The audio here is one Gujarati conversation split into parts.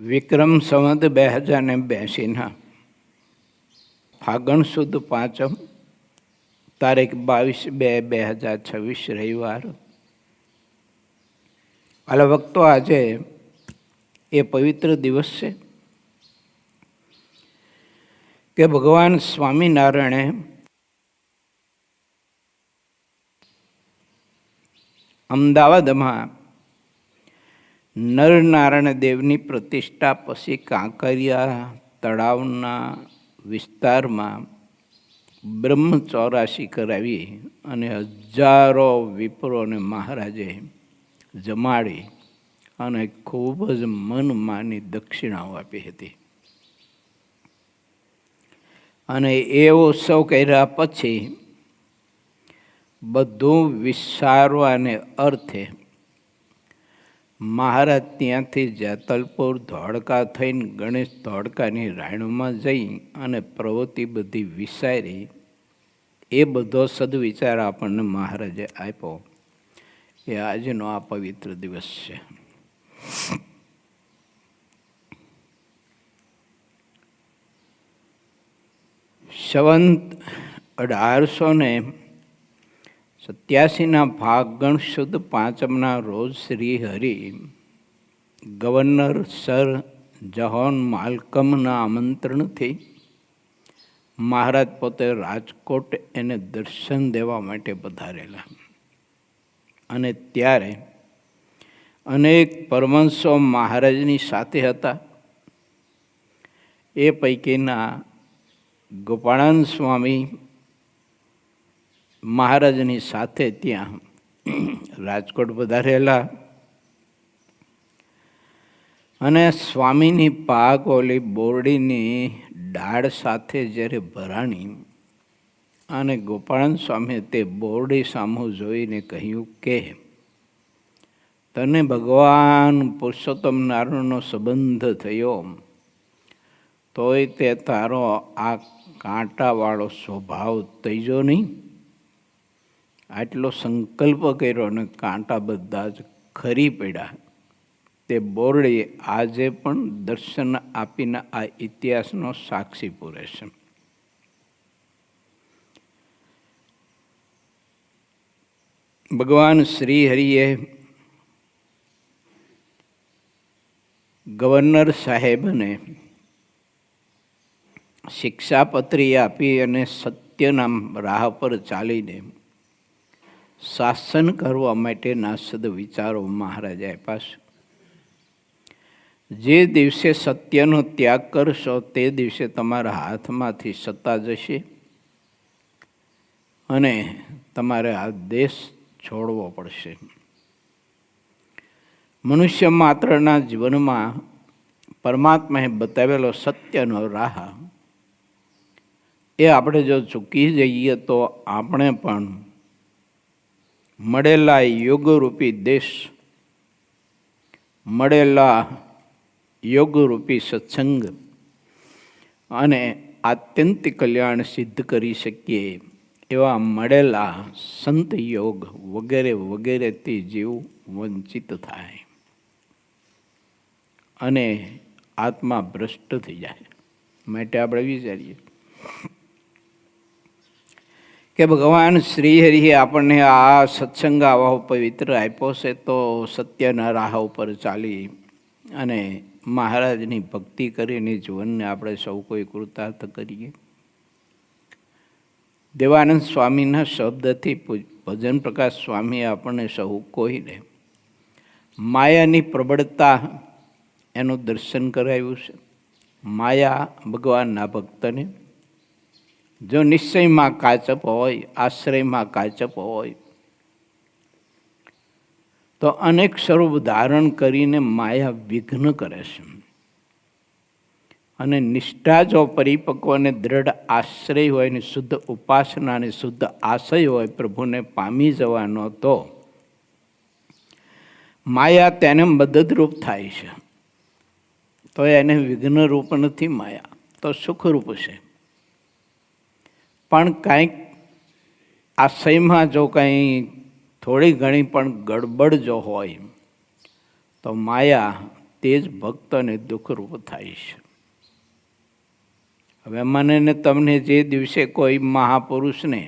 વિક્રમ સંવત 2082 ફાગણ સુદ પાંચમ તારીખ 22/2/2026 રવિવાર. આલા વખતો આજે એ પવિત્ર દિવસ છે કે ભગવાન સ્વામિનારાયણે અમદાવાદમાં નરનારાયણ દેવની પ્રતિષ્ઠા પછી કાંકરિયા તળાવના વિસ્તારમાં બ્રહ્મચૌરાશી કરાવી અને હજારો વિપ્રોને મહારાજે જમાડી અને ખૂબ જ મનમાની દક્ષિણાઓ આપી હતી. અને એ ઉત્સવ કર્યા પછી બધું વિચારવાને અર્થે મહારાજ ત્યાંથી જેતલપુર ધોળકા થઈને ગણેશ ધોળકાની રાયણુમાં જઈ અને પ્રવૃત્તિ બધી વિચારી. એ બધો સદવિચાર આપણને મહારાજે આપ્યો. એ આજનો આ પવિત્ર દિવસ છે. સંવત 1887 ફાગણ સુદ પાંચમના રોજ Shri Hari governor sir John માલ્કમના આમંત્રણથી મહારાજ પોતે રાજકોટ એને દર્શન દેવા માટે પધારેલા. અને ત્યારે અનેક પરમહંસો મહારાજની સાથે હતા. એ પૈકીના ગોપાળાનંદ સ્વામી મહારાજની સાથે ત્યાં રાજકોટ પધારેલા. અને સ્વામીની પાક ઓલી બોરડીની ડાળ સાથે જ્યારે ભરાણી અને ગોપાળાનંદ સ્વામીએ તે બોરડી સામું જોઈને કહ્યું કે તને ભગવાન પુરુષોત્તમ નારાયણનો સંબંધ થયો તોય તે તારો આ કાંટાવાળો સ્વભાવ તૈજો નહીં. આટલો સંકલ્પ કર્યો અને કાંટા બધા જ ખરી પડ્યા. તે બોરડી આજે પણ દર્શન આપીને આ ઇતિહાસનો સાક્ષી પૂરે છે. ભગવાન શ્રી હરિએ ગવર્નર સાહેબને શિક્ષાપત્રી આપી અને સત્યના રાહ પર ચાલીને શાસન કરવા માટેના સદવિચારો મહારાજે આપ્યા છે. જે દિવસે સત્યનો ત્યાગ કરશો તે દિવસે તમારા હાથમાંથી સત્તા જશે અને તમારે આ દેશ છોડવો પડશે. મનુષ્ય માત્રના જીવનમાં પરમાત્માએ બતાવેલો સત્યનો રાહ એ આપણે જો ચૂકી જઈએ તો આપણે પણ મળેલા યોગરૂપી દેશ, મળેલા યોગરૂપી સત્સંગ અને આત્યંતિક કલ્યાણ સિદ્ધ કરી શકીએ એવા મળેલા સંત યોગ વગેરે વગેરેથી જીવ વંચિત થાય અને આત્મા ભ્રષ્ટ થઈ જાય. માટે આપણે વિચારીએ કે ભગવાન શ્રી હરિએ આપણને આ સત્સંગ આવો પવિત્ર આપ્યો છે તો સત્યના રાહ ઉપર ચાલી અને મહારાજની ભક્તિ કરીને જીવનને આપણે સૌ કોઈ કૃતાર્થ કરીએ. દેવાનંદ સ્વામીના શબ્દથી ભજન પ્રકાશ સ્વામીએ આપણને સૌ કોઈને માયાની પ્રબળતા એનું દર્શન કરાવ્યું છે. માયા ભગવાનના ભક્તને જો નિશ્ચયમાં કાચપ હોય, આશ્રયમાં કાચપ હોય તો અનેક સ્વરૂપ ધારણ કરીને માયા વિઘ્ન કરે છે. અને નિષ્ઠા જો પરિપક્વ અને દ્રઢ આશ્રય હોય ને શુદ્ધ ઉપાસના અને શુદ્ધ આશય હોય પ્રભુને પામી જવાનો તો માયા તેને મદદરૂપ થાય છે. તો એને વિઘ્નરૂપ નથી માયા, તો સુખરૂપ છે. પણ કંઈક આશયમાં જો કંઈ થોડી ઘણી પણ ગડબડ જો હોય તો માયા તે જ ભક્તને દુઃખરૂપ થાય છે. હવે મને ને તમને જે દિવસે કોઈ મહાપુરુષને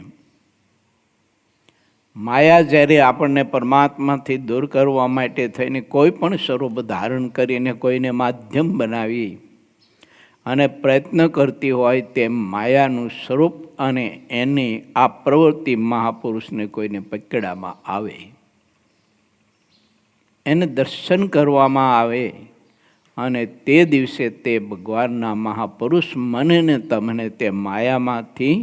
માયા જ્યારે આપણને પરમાત્માથી દૂર કરવા માટે થઈને કોઈ પણ સ્વરૂપ ધારણ કરીને કોઈને માધ્યમ બનાવી અને પ્રયત્ન કરતી હોય તેમ માયાનું સ્વરૂપ અને એની આ પ્રવૃત્તિ મહાપુરુષને કોઈને પકડવામાં આવે, એને દર્શન કરવામાં આવે અને તે દિવસે તે ભગવાનના મહાપુરુષ મને ને તમને તે માયામાંથી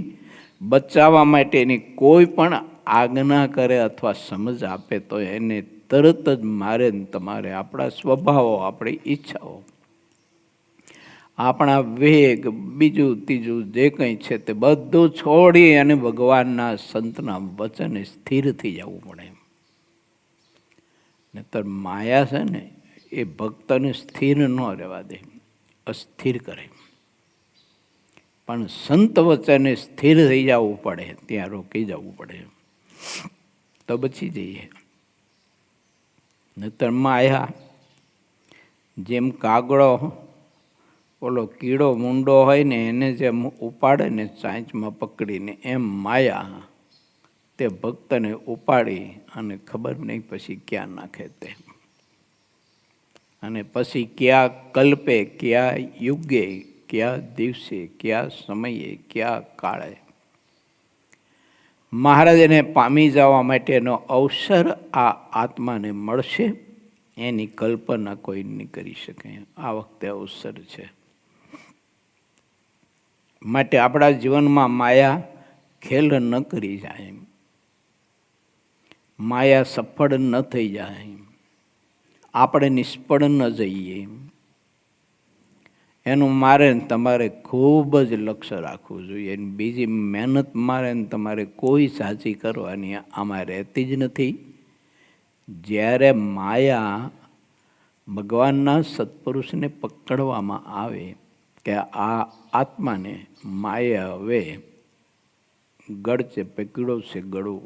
બચાવવા માટેની કોઈ પણ આજ્ઞા કરે અથવા સમજ આપે તો એને તરત જ મારે ને તમારે આપણા સ્વભાવો, આપણી ઈચ્છાઓ, આપણા વેગ, બીજું ત્રીજું જે કંઈ છે તે બધું છોડી અને ભગવાનના સંતના વચને સ્થિર થઈ જવું પડે. નહીતર માયા છે ને એ ભક્તને સ્થિર ન રહેવા દે, અસ્થિર કરે. પણ સંત વચને સ્થિર થઈ જવું પડે, ત્યાં રોકી જવું પડે તો બચી જઈએ. નહીતર માયા જેમ કાગડો ઓલો કીડો મૂંડો હોય ને એને જેમ ઉપાડે ને ચાંચમાં પકડીને, એમ માયા તે ભક્તને ઉપાડી અને ખબર નહીં પછી ક્યાં નાખે તે, અને પછી ક્યાં કલ્પે, ક્યાં યુગે, ક્યાં દિવસે, ક્યાં સમયે, ક્યાં કાળે મહારાજને પામી જવા માટેનો અવસર આ આત્માને મળશે, એની કલ્પના કોઈ નહીં કરી શકે. આ વખતે અવસર છે. માટે આપણા જીવનમાં માયા ખેલ ન કરી જાય, માયા સફળ ન થઈ જાય, આપણે નિષ્ફળ ન જઈએ, એનું મારે ને તમારે ખૂબ જ લક્ષ્ય રાખવું જોઈએ. બીજી મહેનત મારે ને તમારે કોઈ સાચી કરવાની આમાં રહેતી જ નથી. જ્યારે માયા ભગવાનના સત્પુરુષને પકડવામાં આવે કે આ આત્માને માયા હવે ગળચે પકડો છે ગળું,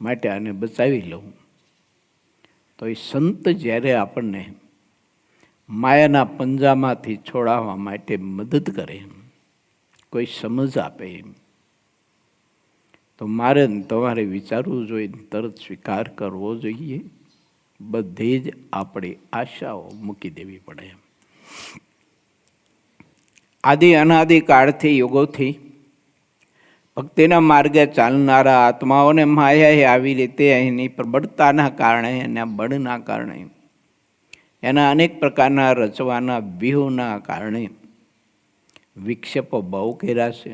માટે આને બચાવી લઉં, તો એ સંત જ્યારે આપણને માયાના પંજામાંથી છોડાવવા માટે મદદ કરે, કોઈ સમજ આપે, તો મારે તમારે વિચારવું જોઈએ, તરત સ્વીકાર કરવો જોઈએ. બધી જ આપણી આશાઓ મૂકી દેવી પડે. આદિ અનાદિ કાળથી, યુગોથી ભક્તિના માર્ગે ચાલનારા આત્માઓને માયાએ આવી રીતે એની પ્રબળતાના કારણે, એના બળના કારણે, એના અનેક પ્રકારના રચવાના વ્યૂહના કારણે વિક્ષેપો બહુ કર્યા છે.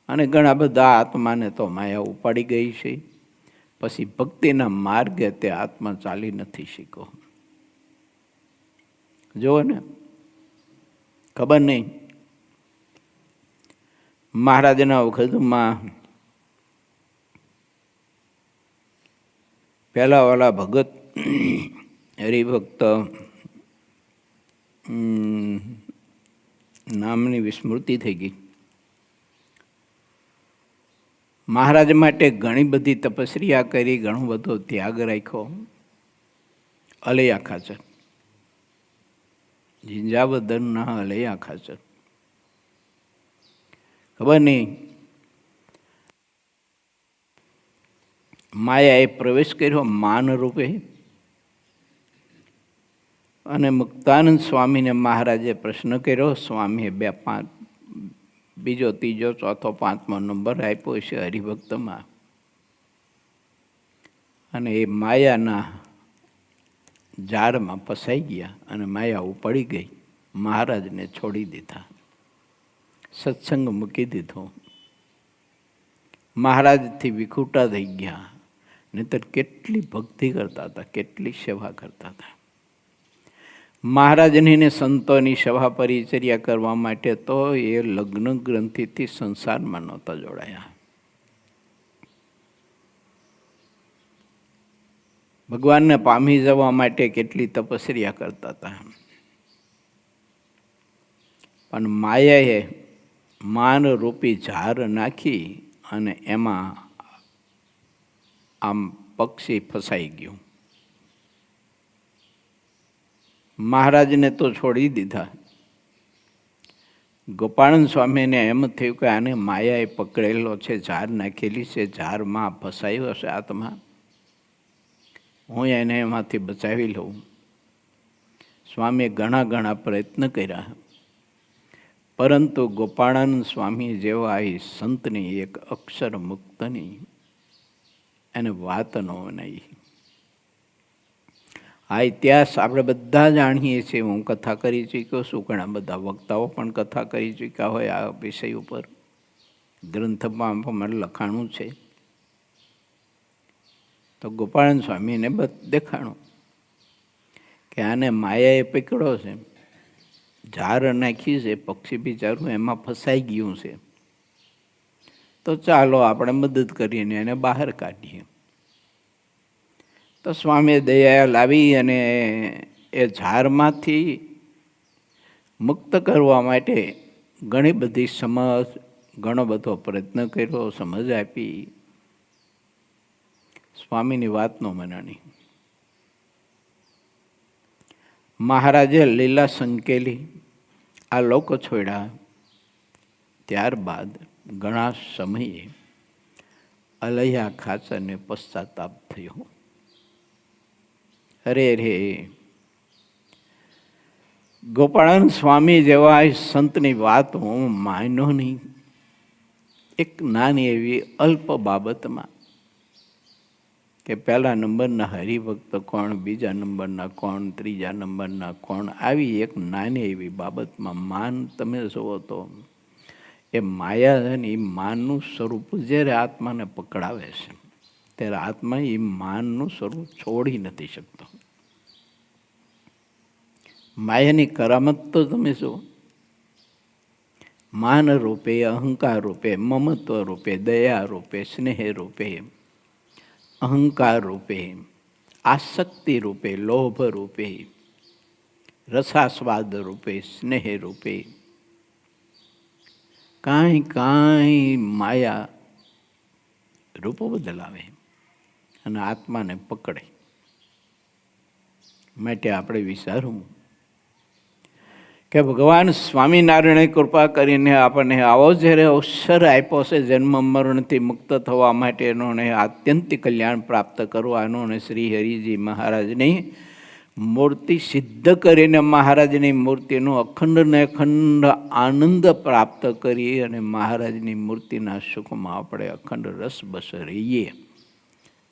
અને ઘણા બધા આત્માને તો માયા ઉપાડી ગઈ છે. પછી ભક્તિના માર્ગે તે આત્મા ચાલી નથી શીખ્યો. જુઓ ને, ખબર નહીં મહારાજના વખતમાં પહેલા વાલા ભગત હરિભક્ત નામની વિસ્મૃતિ થઈ ગઈ. મહારાજ માટે ઘણી બધી તપસ્યા કરી, ઘણો બધો ત્યાગ રાખ્યો. અલૈયા ખાચર, ઝિંઝાવદરના અલૈયા ખાચર, ખબર નહીં માયાએ પ્રવેશ કર્યો માન રૂપે. અને મુક્તાનંદ સ્વામીને મહારાજે પ્રશ્ન કર્યો. સ્વામીએ બીજો, ત્રીજો, ચોથો, પાંચમો નંબર આપ્યો છે હરિભક્તમાં. અને એ માયાના જાળમાં ફસાઈ ગયા અને માયા ઉપાડી ગઈ. મહારાજને છોડી દીધા, સત્સંગ મૂકી દીધો, મહારાજથી વિખૂટા થઈ ગયા. નહીંતર કેટલી ભક્તિ કરતા હતા, કેટલી સેવા કરતા હતા. મહારાજની ને સંતોની સેવા પરિચર્યા કરવા માટે તો એ લગ્ન ગ્રંથિથી સંસારમાં નહોતા જોડાયા. ભગવાનને પામી જવા માટે કેટલી તપસ્યા કરતા હતા. પણ માયાએ માન રૂપી ઝાર નાખી અને એમાં આમ પક્ષી ફસાઈ ગયું. મહારાજને તો છોડી દીધા. ગોપાળન સ્વામીને એમ થયું કે આને માયાએ પકડેલો છે, ઝાર નાખેલી છે, ઝારમાં ફસાયો હશે આત્મા, હું એને એમાંથી બચાવી લઉં. સ્વામીએ ઘણા પ્રયત્ન કર્યા, પરંતુ ગોપાળાનંદ સ્વામી જેવા એ સંતની, એક અક્ષર મુક્તની એને વાત ન બનાવી. આ ઇતિહાસ આપણે બધા જાણીએ છીએ. હું કથા કરી ચૂક્યો છું, ઘણા બધા વક્તાઓ પણ કથા કરી ચૂક્યા હોય આ વિષય ઉપર, ગ્રંથમાં પણ લખાણું છે. તો ગોપાળાનંદ સ્વામીને દેખાણું કે આને માયાએ પકડ્યો છે, ઝાર નાખી છે, પક્ષી બિચારું એમાં ફસાઈ ગયું છે, તો ચાલો આપણે મદદ કરીને એને બહાર કાઢીએ. તો સ્વામીએ દયા લાવી અને એ ઝારમાંથી મુક્ત કરવા માટે ઘણી બધી સમજ, ઘણો બધો પ્રયત્ન કર્યો, સમજ આપી. સ્વામીની વાત ન મનાણી. મહારાજે લીલા સંકેલી આ લોક છોડ્યા. ત્યારબાદ ઘણા સમયે અલૈયા ખાચરને પશ્ચાતાપ થયો. અરે રે, ગોપાળાનંદ સ્વામી જેવા સંતની વાત હું માન્યો નહીં. એક નાની એવી અલ્પ બાબતમાં કે પહેલા નંબરના હરિભક્ત કોણ, બીજા નંબરના કોણ, ત્રીજા નંબરના કોણ, આવી એક નાની એવી બાબતમાં માન તમે જુઓ તો એ માયા છે ને, એ માનનું સ્વરૂપ જ્યારે આત્માને પકડાવે છે ત્યારે આત્મા એ માનનું સ્વરૂપ છોડી નથી શકતો. માયાની કરામત તો તમે જુઓ, માન રૂપે, અહંકાર રૂપે, મમત્વ રૂપે, દયા રૂપે, સ્નેહ રૂપે, અહંકાર રૂપે, આસક્તિ રૂપે, લોભ રૂપે, રસાસ્વાદ રૂપે, સ્નેહ રૂપે, કાંઈ માયા રૂપો બદલાવે અને આત્માને પકડે. માટે આપણે વિચારવું કે ભગવાન સ્વામિનારાયણે કૃપા કરીને આપણને આવો જ્યારે અવસર આપ્યો છે જન્મ મરણથી મુક્ત થવા માટેનો ને આત્યંતિક કલ્યાણ પ્રાપ્ત કરવાનો, અને શ્રી હરિજી મહારાજની મૂર્તિ સિદ્ધ કરીને મહારાજની મૂર્તિનો અખંડ ને અખંડ આનંદ પ્રાપ્ત કરી અને મહારાજની મૂર્તિના સુખમાં આપણે અખંડ રસબસ રહીએ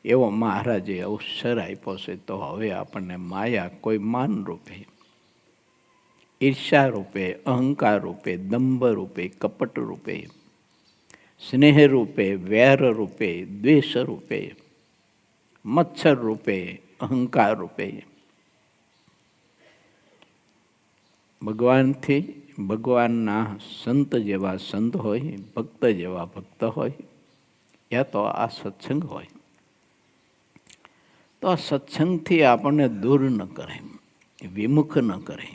એવો મહારાજે અવસર આપ્યો છે. તો હવે આપણને માયા કોઈ માન રૂપે, ઈર્ષા રૂપે, અહંકાર રૂપે, દંભ રૂપે, કપટ રૂપે, સ્નેહ રૂપે, વેર રૂપે, દ્વેષ રૂપે, મચ્છર રૂપે, અહંકાર રૂપે ભગવાનથી, ભગવાનના સંત જેવા સંત હોય, ભક્ત જેવા ભક્ત હોય, યા તો આ સત્સંગ હોય, તો આ સત્સંગથી આપણને દૂર ન કરે, વિમુખ ન કરે.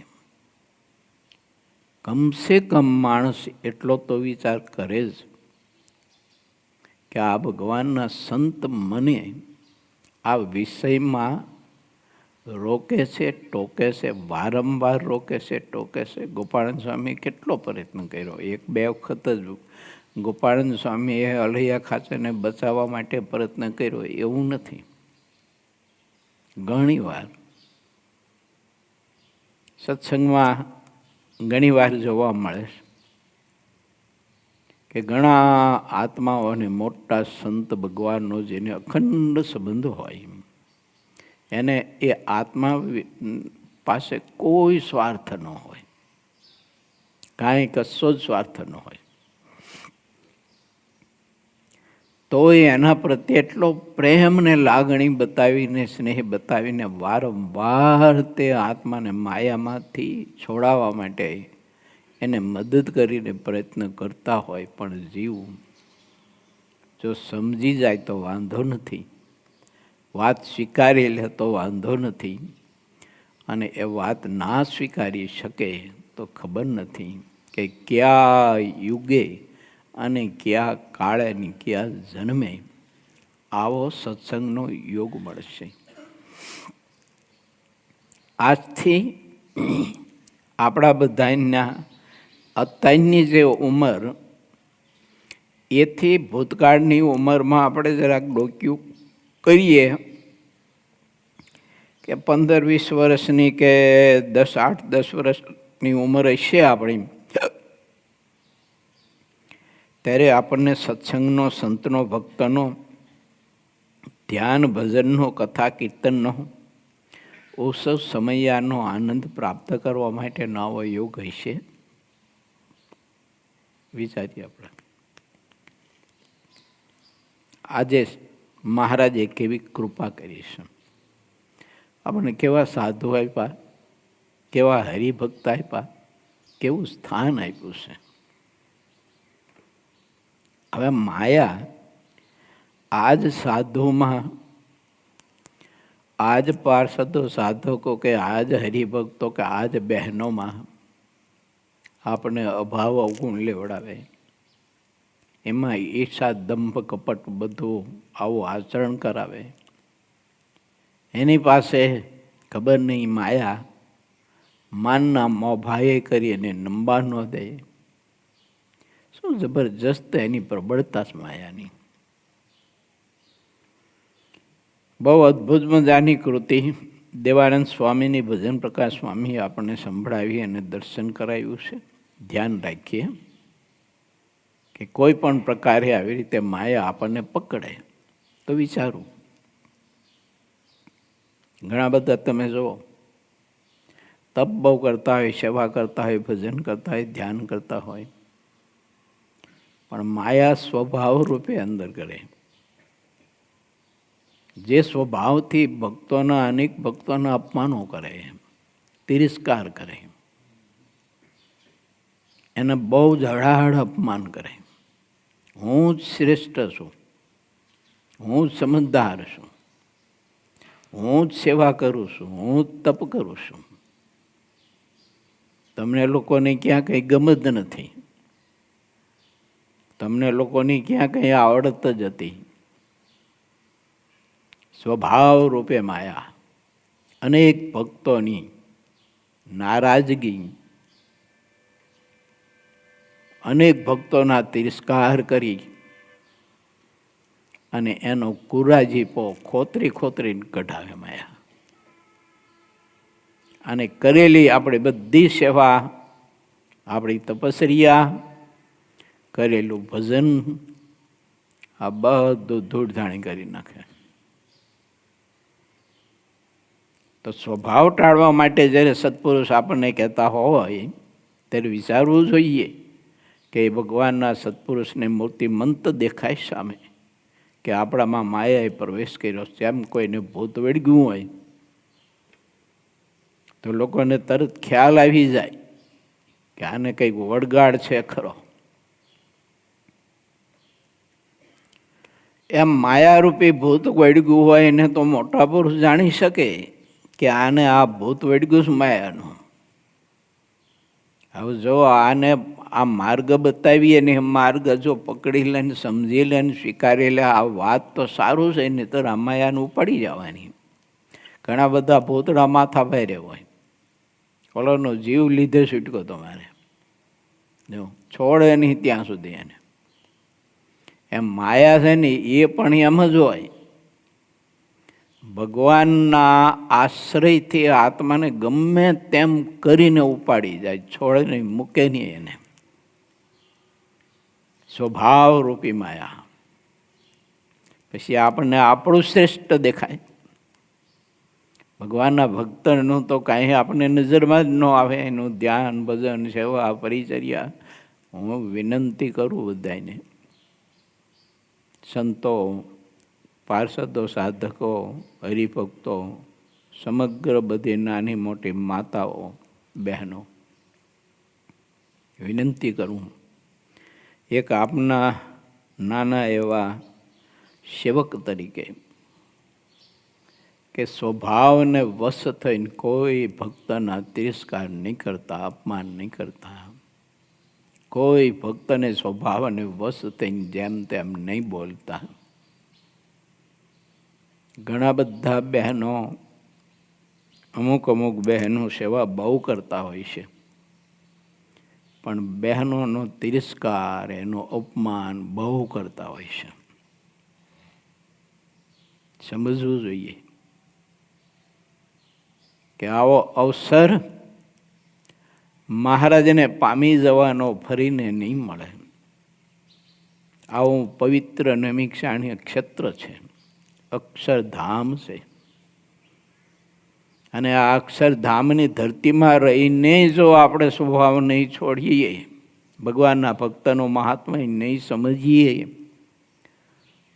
કમસે કમ માણસ એટલો તો વિચાર કરે જ કે આ ભગવાનના સંત મને આ વિષયમાં રોકે છે, ટોકે છે, વારંવાર રોકે છે, ટોકે છે. ગોપાળાનંદ સ્વામી કેટલો પ્રયત્ન કર્યો, એક બે વખત જ ગોપાળાનંદ સ્વામીએ અલૈયા ખાચરને બચાવવા માટે પ્રયત્ન કર્યો એવું નથી, ઘણી વાર સત્સંગમાં ઘણી વાર જોવા મળે કે ઘણા આત્માઓ અને મોટા સંત ભગવાનનો જેને અખંડ સંબંધ હોય, એને એ આત્મા પાસે કોઈ સ્વાર્થ ન હોય, કાંઈ કશો જ સ્વાર્થ ન હોય, તો એના પ્રત્યે એટલો પ્રેમ ને લાગણી બતાવીને, સ્નેહ બતાવીને વારંવાર તે આત્માને માયામાંથી છોડાવવા માટે એને મદદ કરીને પ્રયત્ન કરતા હોય. પણ જીવ જો સમજી જાય તો વાંધો નથી, વાત સ્વીકારી લે તો વાંધો નથી, અને એ વાત ના સ્વીકારી શકે તો ખબર નથી કે કયા યુગે અને કયા કાળે ને કયા જન્મે આવો સત્સંગનો યોગ મળશે. આજથી આપણા બધાના અત્યારની જે ઉંમર એથી ભૂતકાળની ઉંમરમાં આપણે જરાક ડોક્યું કરીએ કે 15-20 વર્ષની કે 8-10 વર્ષની ઉંમર હશે આપણી, ત્યારે આપણને સત્સંગનો, સંતનો, ભક્તનો, ધ્યાન ભજનનો, કથા કીર્તનનો, ઉત્સવ સમયાનો આનંદ પ્રાપ્ત કરવા માટે નવો યોગ હશે. વિચારીએ આપણે. આજે મહારાજે કેવી કૃપા કરી છે, આપણને કેવા સાધુ આપ્યા, કેવા હરિભક્ત આપ્યા, કેવું સ્થાન આપ્યું છે. હવે માયા આજ સાધુમાં, આજ પાર્ષદો, સાધકો કે આજ હરિભક્તો કે આજ બહેનોમાં આપણે અભાવ અવગુણ લેવડાવે, એમાં ઈર્ષા, દંભ, કપટ બધું આવું આચરણ કરાવે. એની પાસે ખબર નહીં માયા માનના મોભાએ કરી અને નંબા ન દે. શું જબરજસ્ત એની પ્રબળતા માયાની. બહુ અદ્ભુત મજાની કૃતિ દેવાનંદ સ્વામીની, ભજન પ્રકાશ સ્વામીએ આપણને સંભળાવી અને દર્શન કરાવ્યું છે. ધ્યાન રાખીએ કે કોઈ પણ પ્રકારે આવી રીતે માયા આપણને પકડે તો વિચારું. ઘણા બધા તમે જુઓ તપ બહુ કરતા હોય, સેવા કરતા હોય, ભજન કરતા હોય, ધ્યાન કરતા હોય, પણ માયા સ્વભાવ રૂપે અંદર કરે. જે સ્વભાવથી ભક્તોના, અનેક ભક્તોના અપમાનો કરે, તિરસ્કાર કરે, એને બહુ જળાહળ અપમાન કરે. હું જ શ્રેષ્ઠ છું, હું જ સમજદાર છું, હું જ સેવા કરું છું, હું જ તપ કરું છું, તમને લોકોને ક્યાં કંઈ ગમત નથી, તમને લોકોની ક્યાં કંઈ આવડત જ હતી. સ્વભાવ રૂપે માયા અનેક ભક્તોની નારાજગી, અનેક ભક્તોના તિરસ્કાર કરી અને એનો કુરાજીપો ખોતરીને કઢાવે માયા. અને કરેલી આપણે બધી સેવા, આપણી તપસ્યા, કરેલું ભજન, આ બધું ધૂળધાણી કરી નાખે. તો સ્વભાવ ટાળવા માટે જ્યારે સત્પુરુષ આપણને કહેતા હોય ત્યારે વિચારવું જોઈએ કે ભગવાનના સત્પુરુષને મૂર્તિમંત દેખાય સામે કે આપણામાં માયાએ પ્રવેશ કર્યો. જેમ કોઈને ભૂત વળગ્યું હોય તો લોકોને તરત ખ્યાલ આવી જાય કે આને કંઈક વળગાડ છે ખરો. એમ માયારૂપી ભૂત વળગ્યું હોય એને તો મોટા પુરુષ જાણી શકે કે આને આ ભૂત વળગ્યું છે માયાનું. હવે જો આને આ માર્ગ બતાવીએ ને માર્ગ જો પકડી લે ને સમજી લે ને સ્વીકારી લે, આ વાત તો સારું છે, નહીંતર આ માયાને ઉપાડી જવાની. ઘણા બધા ભૂતડા માથા ભારે હોય, ઓલોનો જીવ લીધે છૂટકો તમારે, જો છોડે નહીં ત્યાં સુધી એને. એમ માયા છે ને એ પણ એમ જ હોય. ભગવાનના આશ્રયથી આત્માને ગમે તેમ કરીને ઉપાડી જાય, છોડે નહીં, મૂકે નહીં એને. સ્વભાવ રૂપી માયા. પછી આપણને આપણું શ્રેષ્ઠ દેખાય. ભગવાનના ભક્તનું તો કાંઈ આપણને નજરમાં જ ન આવે. એનું ધ્યાન, ભજન, સેવા, પરિચર્યા. હું વિનંતી કરું બધાને, સંતો, પાર્ષદો, સાધકો, હરિભક્તો, સમગ્ર બધી નાની મોટી માતાઓ, બહેનો, વિનંતી કરું, એક આપના નાના એવા સેવક તરીકે કે સ્વભાવને વશ થઈને કોઈ ભક્તના તિરસ્કાર નહીં કરતા, અપમાન નહીં કરતા, કોઈ ભક્તને સ્વભાવને વશ થઈને જેમ તેમ નહીં બોલતા. ઘણા બધા બહેનો અમુક અમુક બહેનો સેવા બહુ કરતા હોય છે, પણ બહેનોનો તિરસ્કાર, એનું અપમાન બહુ કરતા હોય છે. સમજવું જોઈએ કે આવો અવસર મહારાજને પામી જવાનો ફરીને નહીં મળે. આવું પવિત્ર નૈમિષારણ્ય ક્ષેત્ર છે, અક્ષરધામ છે. અને આ અક્ષરધામની ધરતીમાં રહીને જો આપણે સ્વભાવ નહીં છોડીએ, ભગવાનના ભક્તનો મહાત્મા નહીં સમજીએ,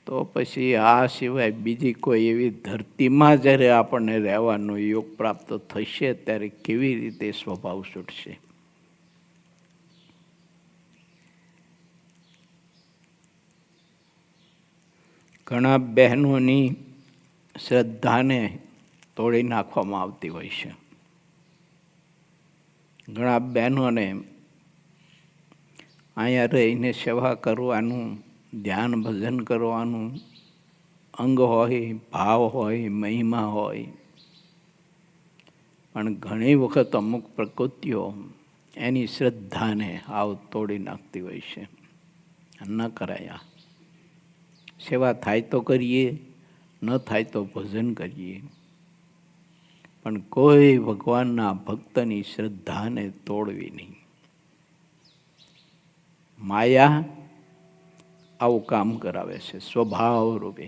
તો પછી આ સિવાય બીજી કોઈ એવી ધરતીમાં જ્યારે આપણને રહેવાનો યોગ પ્રાપ્ત થશે ત્યારે કેવી રીતે સ્વભાવ છૂટશે? ઘણા બહેનોની શ્રદ્ધાને તોડી નાખવામાં આવતી હોય છે. ઘણા બહેનોને અહીંયા રહીને સેવા કરવાનું, ધ્યાન ભજન કરવાનું અંગ હોય, ભાવ હોય, મહિમા હોય, પણ ઘણી વખત અમુક પ્રકૃતિઓ એની શ્રદ્ધાને આવ તોડી નાખતી હોય છે. ન કરાયા. સેવા થાય તો કરીએ, ન થાય તો ભજન કરીએ, પણ કોઈ ભગવાનના ભક્તની શ્રદ્ધાને તોડવી નહીં. માયા આવું કામ કરાવે છે સ્વભાવ રૂપે.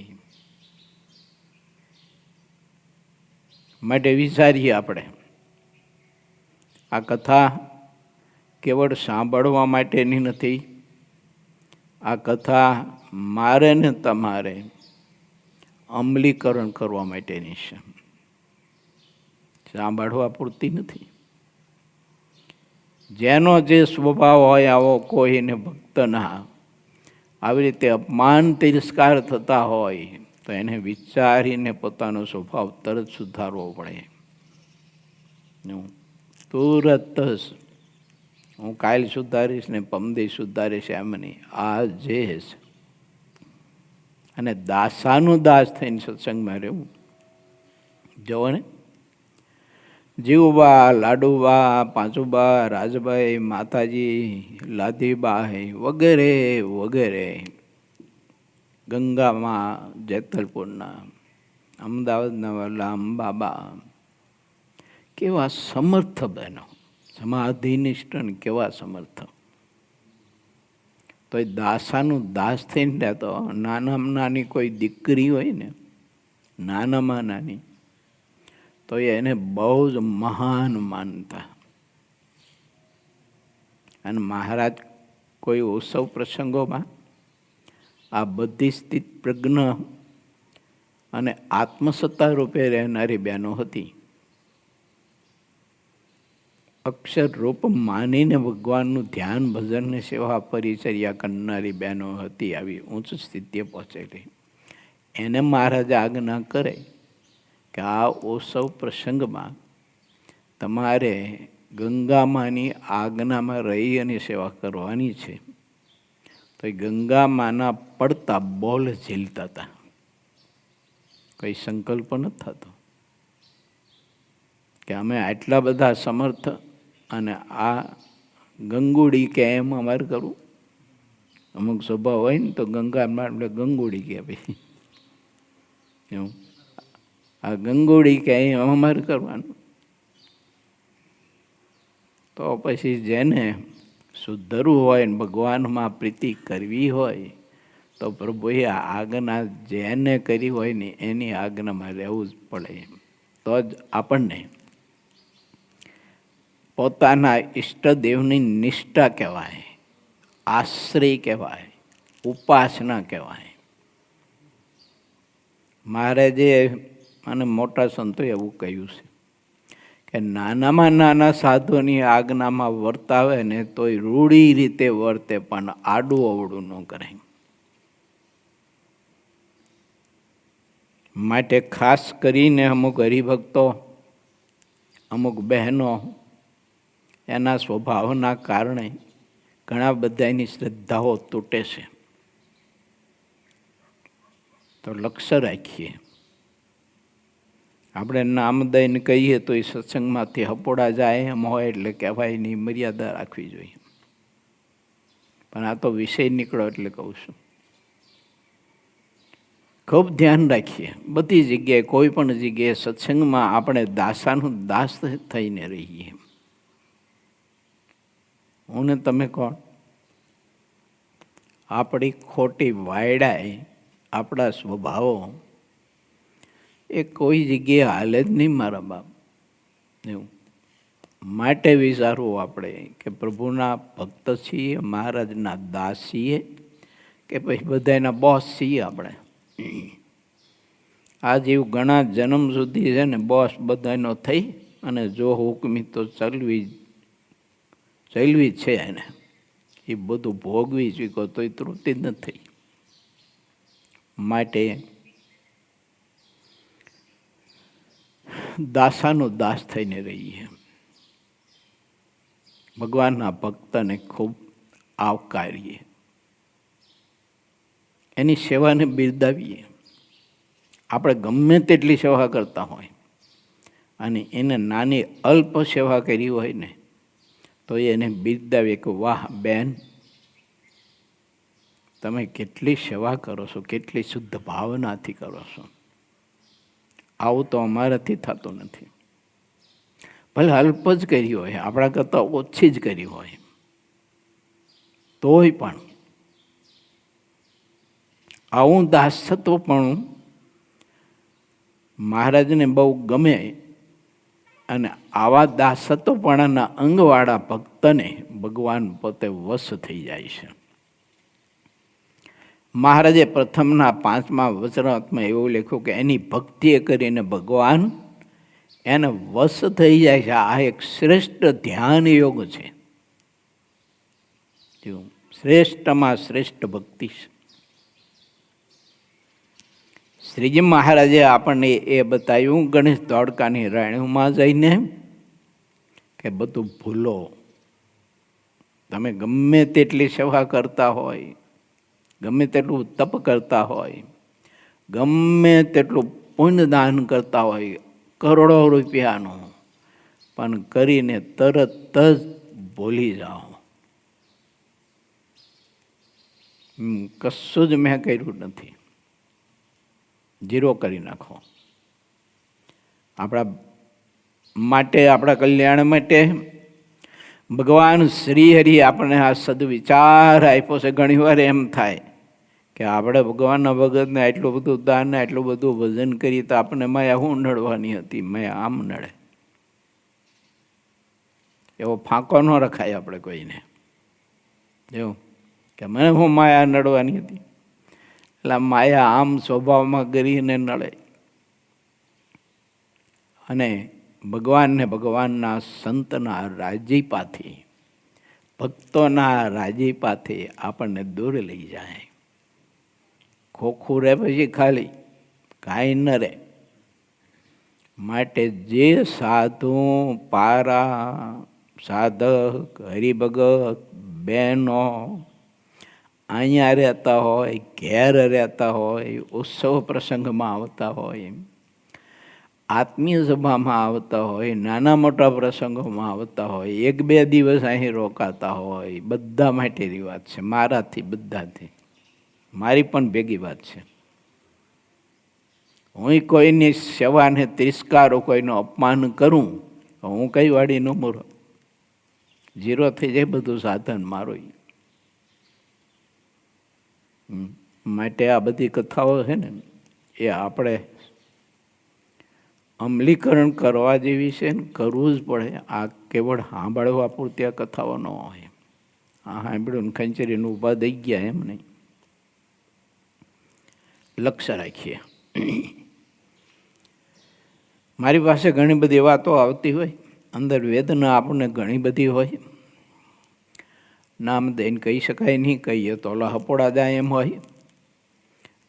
માટે વિચારીએ આપણે, આ કથા કેવળ સાંભળવા માટેની નથી. આ કથા મારે ને તમારે અમલીકરણ કરવા માટેની છે, સાંભળવા પૂરતી નથી. જેનો જે સ્વભાવ હોય આવો કોઈને ભક્તના આવી રીતે અપમાન તિરસ્કાર થતા હોય તો એને વિચારીને પોતાનો સ્વભાવ તરત સુધારવો પડે. તુરત જ હું કાલ સુધારીશ ને પમદી સુધારીશ એમ નહીં, આજે જ. અને દાસાનું દાસ થઈને સત્સંગમાં રહેવું. જુઓ ને, જીવબા, લાડુબા, પાંચુબા, રાજભાઈ, માતાજી, લાધીબાઈ વગેરે વગેરે, ગંગામાં, જેતલપુરના, અમદાવાદના વાલા અંબાબા, કેવા સમર્થ બહેનો, સમાધિનિષ્ઠ કેવા સમર્થ. તો એ દાસાનું દાસ થઈને રહેતો. નાનામાં નાની કોઈ દીકરી હોય ને, નાનામાં નાની, તો એને બહુ જ મહાન માનતા. અને મહારાજ કોઈ ઉત્સવ પ્રસંગોમાં આ બધી સ્થિત પ્રજ્ઞ અને આત્મસત્તા રૂપે રહેનારી બહેનો હતી. અક્ષર રૂપ માનીને ભગવાનનું ધ્યાન, ભજન ને સેવા પરિચર્યા કરનારી બહેનો હતી. આવી ઉચ્ચ સ્થિતિએ પહોંચેલી. એને મહારાજ આજ્ઞા કરે કે આ ઉત્સવ પ્રસંગમાં તમારે ગંગામાની આજ્ઞામાં રહી અને સેવા કરવાની છે. તો એ ગંગામાના પડતા બોલ ઝીલતા હતા, કઈ સંકલ્પ નથી થતો કે અમે આટલા બધા સમર્થ અને આ ગંગુડી કે એમ અમારે કરવું. અમુક સ્વભાવ હોય ને તો ગંગામાં એટલે ગંગુડી કે ભાઈ એવું, આ ગંગુડી કે એમ અમારે કરવાનું. તો પછી જેને સુધરવું હોય ને ભગવાનમાં પ્રીતિ કરવી હોય તો પ્રભુએ આજ્ઞા જેને કરી હોય ને એની આજ્ઞામાં રહેવું જ પડે. તો જ આપણને પોતાના ઈષ્ટદેવની નિષ્ઠા કહેવાય, આશ્રય કહેવાય, ઉપાસના કહેવાય. મહારાજે અને મોટા સંતો એવું કહ્યું છે કે નાનામાં નાના સાધુની આજ્ઞામાં વર્તાવે ને તોય રૂઢી રીતે વર્તે, પણ આડું અવળું ન કરે. માટે ખાસ કરીને અમુક હરિભક્તો, અમુક બહેનો એના સ્વભાવના કારણે ઘણા બધાની શ્રદ્ધાઓ તૂટે છે. તો લક્ષ્ય રાખીએ આપણે નામ દઈને કહીએ તો એ સત્સંગમાંથી હપોડા જાય એમ હોય એટલે કહેવાય એની મર્યાદા રાખવી જોઈએ. પણ આ તો વિષય નીકળો એટલે કહું છું. ખૂબ ધ્યાન રાખીએ બધી જગ્યાએ, કોઈ પણ જગ્યાએ સત્સંગમાં આપણે દાસાનું દાસ થઈને રહીએ. હું ને તમે કોણ? આપણી ખોટી વાયડાએ, આપણા સ્વભાવો એ કોઈ જગ્યાએ હાલે જ નહીં મારા બાપ. એવું માટે વિચારવું આપણે કે પ્રભુના ભક્ત છીએ, મહારાજના દાસ છીએ કે પછી બધાના બોસ છીએ આપણે. આ જીવ ઘણા જન્મ સુધી છે ને બોસ બધાનો થઈ અને જો હુકમી તો ચલવી જ છે એને. એ બધું ભોગવી ચૂક્યો તો એ તૃપ્તિ જ નથી. માટે દાસાનો દાસ થઈને રહીએ. ભગવાનના ભક્તને ખૂબ આવકારીએ, એની સેવાને બિરદાવીએ. આપણે ગમે તેટલી સેવા કરતા હોય અને એને નાની અલ્પ સેવા કરી હોય ને તો એને બિરદાવીએ કે વાહ બેન, તમે કેટલી સેવા કરો છો, કેટલી શુદ્ધ ભાવનાથી કરો છો. આવું તો અમારાથી થતું નથી. ભલે અલ્પ જ કરી હોય, આપણા કરતાં ઓછી જ કરી હોય, તોય પણ આવું દાસત્વ પણ મહારાજને બહુ ગમે અને આવા દાસત્વપણાના અંગવાળા ભક્તને ભગવાન પોતે વશ થઈ જાય છે. મહારાજે પ્રથમના 5મા વચનાત્મા એવું લખ્યું કે એની ભક્તિ કરીને ભગવાન એને વશ થઈ જાય છે. આ એક શ્રેષ્ઠ ધ્યાન યોગ છે. શ્રેષ્ઠમાં શ્રેષ્ઠ ભક્તિ છે. શ્રીજી મહારાજે આપણને એ બતાવ્યું ગણેશ દ્વારકાની રાણીમાં જઈને કે બધું ભૂલો. તમે ગમે તેટલી સેવા કરતા હોય, ગમે તેટલું તપ કરતા હોય, ગમે તેટલું પુણ્યદાન કરતા હોય, કરોડો રૂપિયાનું, પણ કરીને તરત જ ભૂલી જાઓ. કશું જ મેં કર્યું નથી, ઝીરો કરી નાખો. આપણા માટે, આપણા કલ્યાણ માટે ભગવાન શ્રી હરિ આપણને આ સદવિચાર આપ્યો છે. ઘણી વાર એમ થાય કે આપણે ભગવાનના ભગતને આટલું બધું દાન ને આટલું બધું ભજન કરીએ તો આપણને માયા શું નડવાની હતી? માયા આમ નડે. એવો ફાંકો ન રખાય આપણે કોઈને. એવું કે મને હું માયા નડવાની હતી? એટલે માયા આમ સ્વભાવમાં કરીને નડે. અને ભગવાનને ભગવાનના સંતના રાજીપાથી, ભક્તોના રાજીપાથી આપણને દૂર લઈ જાય. ખોખું રહે પછી ખાલી કાંઈ ન રહે. માટે જે સાધુ, પારા, સાધક, હરિભગત, બહેનો અહીંયા રહેતા હોય, ઘેર રહેતા હોય, ઉત્સવ પ્રસંગમાં આવતા હોય, આત્મીય સભામાં આવતા હોય, નાના મોટા પ્રસંગોમાં આવતા હોય, 1-2 દિવસ અહીં રોકાતા હોય, બધા માટેની વાત છે. મારાથી બધાથી, મારી પણ ભેગી વાત છે. હું કોઈની સેવાને તિરસ્કારો, કોઈનું અપમાન કરું, હું કઈ વાડી ન મરો, ઝીરો થઈ જાય બધું સાધન મારું. માટે આ બધી કથાઓ છે ને એ આપણે અમલીકરણ કરવા જેવી છે ને કરવું જ પડે. આ કેવળ સાંભળવા પૂરતી આ કથાઓ ન હોય. આ સાંભળ્યું ને ખંચરીને ઊભા દઈ ગયા એમ નહીં. લક્ષ્ય રાખીએ. મારી પાસે ઘણી બધી વાતો આવતી હોય, અંદર વેદના આપણને ઘણી બધી હોય, નામ દઈને કહી શકાય નહીં, કહીએ તો હપોડા જાય એમ હોય.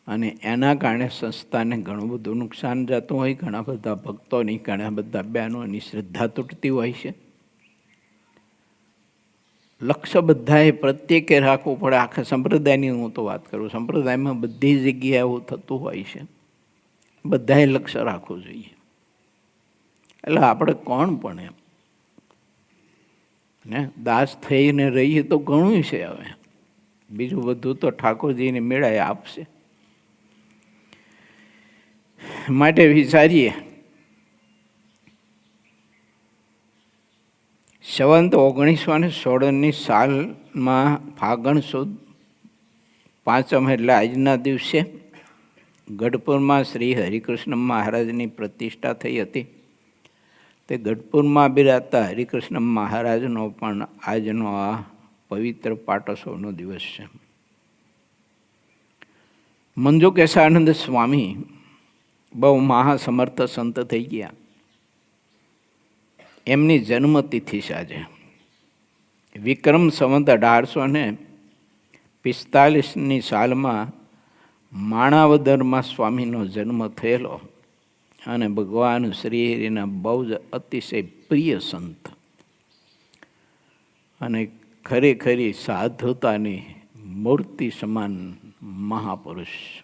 અને એના કારણે સંસ્થાને ઘણું બધું નુકસાન જતું હોય. ઘણા બધા ભક્તોની, ઘણા બધા બહેનોની શ્રદ્ધા તૂટતી હોય છે. લક્ષ્ય બધાએ પ્રત્યેકે રાખવું પડે. આખા સંપ્રદાયની હું તો વાત કરું, સંપ્રદાયમાં બધી જગ્યાએ એવું થતું હોય છે. બધાએ લક્ષ્ય રાખવું જોઈએ. એટલે આપણે કોણ પણ એમ ને દાસ થઈને રહીએ તો ઘણું છે. હવે બીજું બધું તો ઠાકોરજીને મેળાએ આપશે. માટે વિચારીએ. સંવત 1916 સાલમાં ફાગણ સુદ 5 એટલે આજના દિવસે ગઢપુરમાં શ્રી હરિકૃષ્ણ મહારાજની પ્રતિષ્ઠા થઈ હતી. તે ગઢપુરમાં બિરાજતા હરિકૃષ્ણ મહારાજનો પણ આજનો આ પવિત્ર પાટોત્સવનો દિવસ છે. મંજુકેશાનંદ સ્વામી બહુ મહાસમર્થ સંત થઈ ગયા. એમની જન્મતિથિ છે આજે. વિક્રમ સંવત 1845 સાલમાં માણાવદરમાં સ્વામીનો જન્મ થયેલો અને ભગવાન શ્રીહરિના બહુ જ અતિશય પ્રિય સંત અને ખરેખરી સાધુતાની મૂર્તિ સમાન મહાપુરુષ.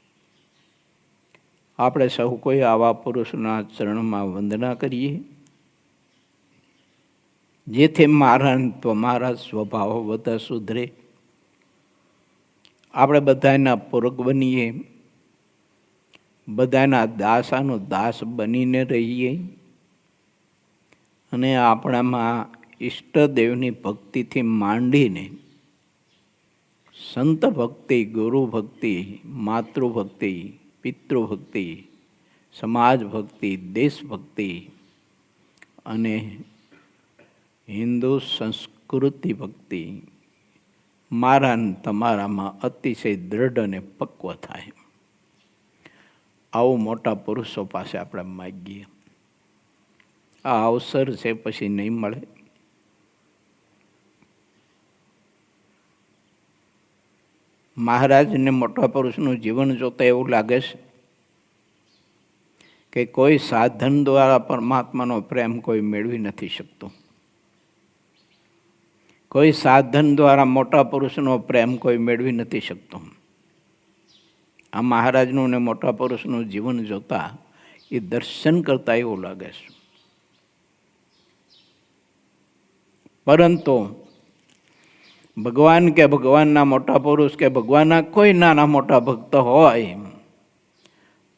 આપણે સૌ કોઈ આવા પુરુષના ચરણમાં વંદના કરીએ, જેથી મારા તમારા સ્વભાવ બધા સુધરે. આપણે બધાના પૂરક બનીએ, બધાના દાસાનો દાસ બનીને રહીએ અને આપણામાં ઈષ્ટદેવની ભક્તિથી માંડીને સંત ભક્તિ, ગુરુ ભક્તિ, માતૃભક્તિ, પિતૃભક્તિ, સમાજ ભક્તિ, દેશભક્તિ અને હિન્દુ સંસ્કૃતિ ભક્તિ મારા તમારામાં અતિશય દ્રઢ અને પક્વ થાય. આવું મોટા પુરુષો પાસે આપણે માગીએ. આ અવસર છે, પછી નહીં મળે. મહારાજને મોટા પુરુષનું જીવન જોતા એવું લાગે છે કે કોઈ સાધન દ્વારા પરમાત્માનો પ્રેમ કોઈ મેળવી નથી શકતું. કોઈ સાધન દ્વારા મોટા પુરુષનો પ્રેમ કોઈ મેળવી નથી શકતું. આ મહારાજનું ને મોટા પુરુષનું જીવન જોતા એ દર્શન કરતા એવું લાગે છે. પરંતુ ભગવાન કે ભગવાનના મોટા પુરુષ કે ભગવાનના કોઈ નાના મોટા ભક્ત હોય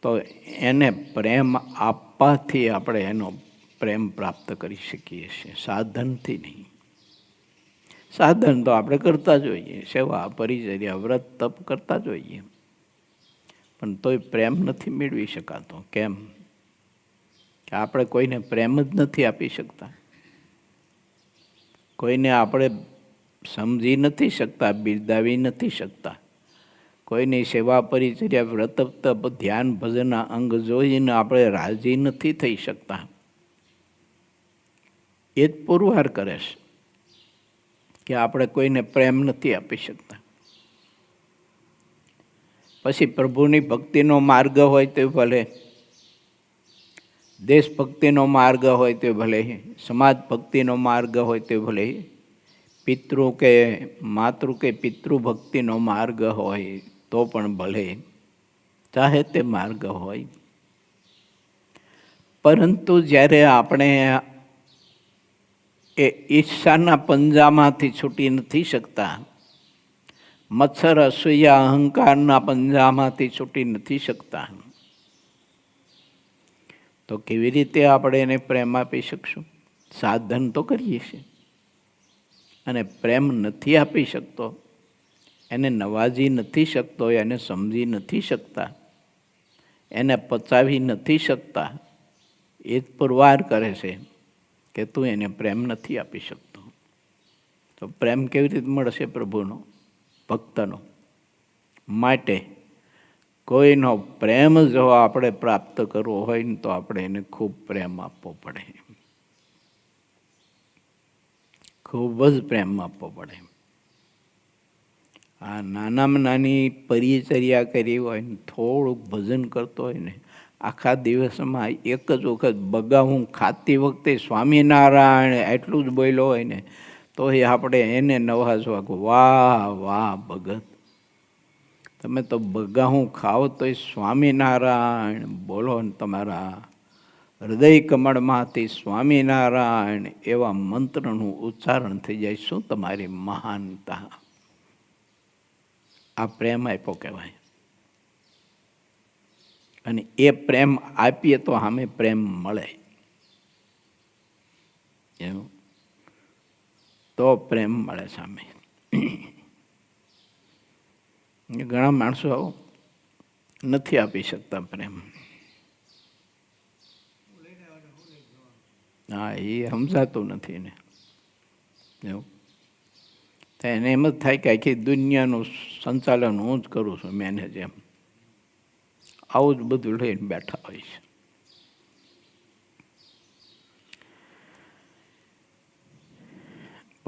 તો એને પ્રેમ આપવાથી આપણે એનો પ્રેમ પ્રાપ્ત કરી શકીએ છીએ, સાધનથી નહીં. સાધન તો આપણે કરતા જોઈએ, સેવા, પરિચર્યા, વ્રત, તપ કરતા જોઈએ, પણ તોય પ્રેમ નથી મેળવી શકાતો. કેમ? કે આપણે કોઈને પ્રેમ જ નથી આપી શકતા. કોઈને આપણે સમજી નથી શકતા, બિરદાવી નથી શકતા. કોઈની સેવા, પરિચર્યા, વ્રત, તપ, ધ્યાન, ભજનના અંગ જોઈને આપણે રાજી નથી થઈ શકતા. એ જ પુરવાર કરે છે કે આપણે કોઈને પ્રેમ નથી આપી શકતા. પછી પ્રભુની ભક્તિનો માર્ગ હોય તો ભલે, દેશભક્તિનો માર્ગ હોય તો ભલે, સમાજ ભક્તિનો માર્ગ હોય તો ભલે, પિતૃ કે માતૃ કે પિતૃ ભક્તિનો માર્ગ હોય તો પણ ભલે, ચાહે તે માર્ગ હોય. પરંતુ જ્યારે આપણે એ ઈર્ષાના પંજામાંથી છૂટી નથી શકતા, મત્સર, અસૂયા, અહંકારના પંજામાંથી છૂટી નથી શકતા, તો કેવી રીતે આપણે એને પ્રેમ આપી શકશું? સાધન તો કરીએ છીએ અને પ્રેમ નથી આપી શકતો, એને નવાજી નથી શકતો, એને સમજી નથી શકતા, એને પચાવી નથી શકતા. એ જ પુરવાર કરે છે કે તું એને પ્રેમ નથી આપી શકતો. તો પ્રેમ કેવી રીતે મળશે પ્રભુનો, ભક્તનો? માટે કોઈનો પ્રેમ જો આપણે પ્રાપ્ત કરવો હોય ને તો આપણે એને ખૂબ પ્રેમ આપવો પડે, ખૂબ જ પ્રેમ આપવો પડે. આ નાનામાં નાની પરિચર્યા કરી હોય ને, થોડુંક ભજન કરતો હોય ને, આખા દિવસમાં એક જ વખત બગાવું ખાતી વખતે સ્વામિનારાયણ એટલું જ બોલ્યો હોય ને, તો એ આપણે એને નવાજવા કે વાહ વાહ ભગત, તમે તો બગાવું ખાઓ તો સ્વામિનારાયણ બોલો ને તમારા હૃદય કમળમાંથી સ્વામિનારાયણ એવા મંત્રનું ઉચ્ચારણ થઈ જાય. શું તમારી મહાનતા! આ પ્રેમ આપ્યો કહેવાય. અને એ પ્રેમ આપીએ તો સામે પ્રેમ મળે. એવું તો પ્રેમ મળે સામે. ઘણા માણસો નથી આપી શકતા પ્રેમ. હા, એ સમજાતું નથી ને. એવું એને એમ જ થાય કે આખી દુનિયાનું સંચાલન હું જ કરું છું, મેનેજ. એમ આવું જ બધું લઈને બેઠા હોય છે.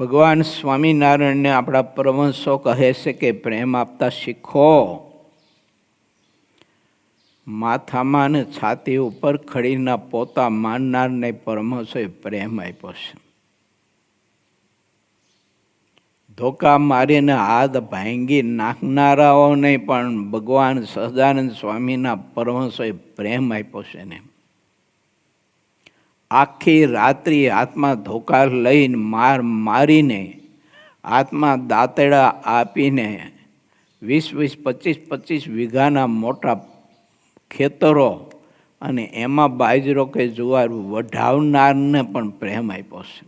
ભગવાન સ્વામિનારાયણને આપણા પરમહંસો કહે છે કે પ્રેમ આપતા શીખો. માથામાં અને છાતી ઉપર ખડીના પોતા માનનારને પરમહંસોએ પ્રેમ આપ્યો છે. ધોકા મારીને હાથ ભાંગી નાખનારાઓને પણ ભગવાન સહજાનંદ સ્વામીના પરમહંસોએ પ્રેમ આપ્યો છે ને. આખી રાત્રિ હાથમાં ધોકા લઈને મારીને હાથમાં દાંતેડા આપીને 20-20, 25-25 વીઘાના મોટા ખેતરો અને એમાં બાજરો કે જુવાર વઢાવનારને પણ પ્રેમ આપ્યો છે.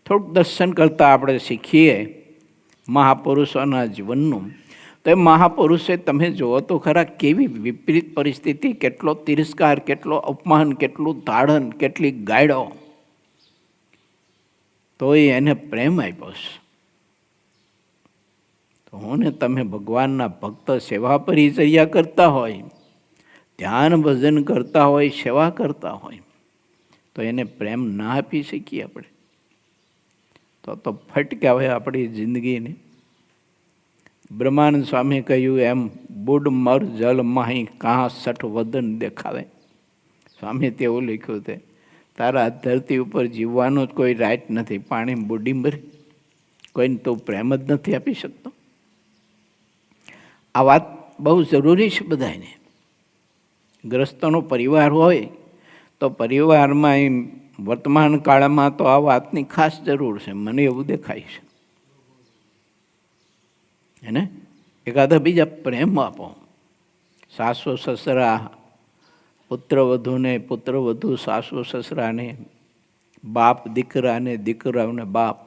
થોડુંક દર્શન કરતાં આપણે શીખીએ મહાપુરુષોના જીવનનું. તો એ મહાપુરુષે તમે જુઓ તો ખરા કેવી વિપરીત પરિસ્થિતિ, કેટલો તિરસ્કાર, કેટલો અપમાન, કેટલું તાડન, કેટલી ગાયડો, તોય એને પ્રેમ આપ્યો છે. તો હું ને તમે ભગવાનના ભક્ત સેવા પરિચર્યા કરતા હોય, ધ્યાન ભજન કરતા હોય, સેવા કરતા હોય, તો એને પ્રેમ ના આપી શકીએ આપણે? તો ફટક્યા હોય આપણી જિંદગીને. બ્રહ્માનંદ સ્વામી કહ્યું એમ, બુડ મર જલ માહી કાં સઠ વદન દેખાવે. સ્વામી તેવું લખ્યું છે, તારા ધરતી ઉપર જીવવાનો જ કોઈ રાઈટ નથી, પાણી બુડી મરી, કોઈને તું પ્રેમ જ નથી આપી શકતો. આ વાત બહુ જરૂરી છે બધાને. ગ્રસ્તોનો પરિવાર હોય તો પરિવારમાં એમ વર્તમાન કાળમાં તો આ વાતની ખાસ જરૂર છે, મને એવું દેખાય છે. એને એકાદા બીજા પ્રેમ આપો. સાસુ સસરા, પુત્રવધૂને પુત્રવધુ, સાસુ સસરાને, બાપ દીકરાને, દીકરાઓને બાપ,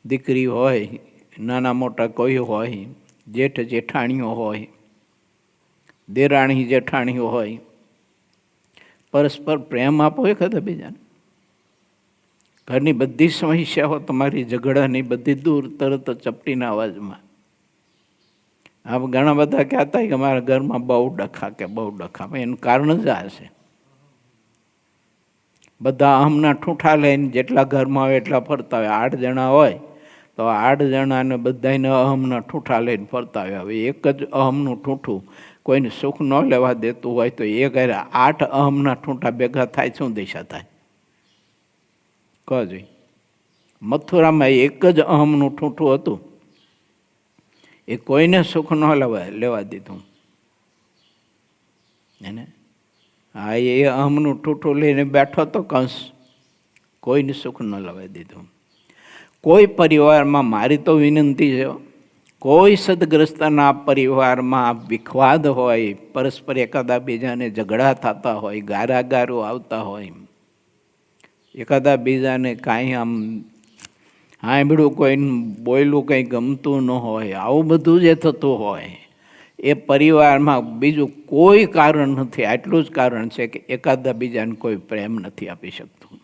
દીકરી હોય, નાના મોટા કોઈ હોય, જેઠ જેઠાણીઓ હોય, દેરાણી જેઠાણીઓ હોય, પરસ્પર પ્રેમ આપો એકાદા બીજાને. ઘરની બધી સમસ્યાઓ તમારી ઝઘડાની બધી દૂર તરત ચપટીના અવાજમાં. આ ઘણા બધા કહેતા કે અમારા ઘરમાં બહુ ડખા, કે બહુ ડખા. એનું કારણ જ આ છે. બધા અહમના ઠૂંઠા લઈને જેટલા ઘરમાં હોય એટલા ફરતા હોય. 8 જણા હોય તો 8 જણાને બધાને અહમના ઠૂંઠા લઈને ફરતા હોય. હવે એક જ અહમનું ઠૂંઠું કોઈને સુખ ન લેવા દેતું હોય તો એ ઘરે 8 અહમના ઠૂંઠા ભેગા થાય, શું દિશા થાય? કહો જોઈ. મથુરામાં એક જ અહમનું ઠૂંઠું હતું, એ કોઈને સુખ ન લેવા દીધું. એને હા, એ અહમનું ઠૂંઠું લઈને બેઠો તો કંસ, કોઈને સુખ ન લેવા દીધું. કોઈ પરિવારમાં, મારી તો વિનંતી છે, કોઈ સદગ્રસ્તના પરિવારમાં વિખવાદ હોય, પરસ્પર એકાદા બીજાને ઝઘડા થતા હોય, ગારાગારો આવતા હોય, એકાદા બીજાને કાંઈ આમ સાંભળ્યું કોઈને બોયલું કંઈ ગમતું ન હોય, આવું બધું જે થતું હોય, એ પરિવારમાં બીજું કોઈ કારણ નથી. આટલું જ કારણ છે કે એકાદા બીજાને કોઈ પ્રેમ નથી આપી શકતું.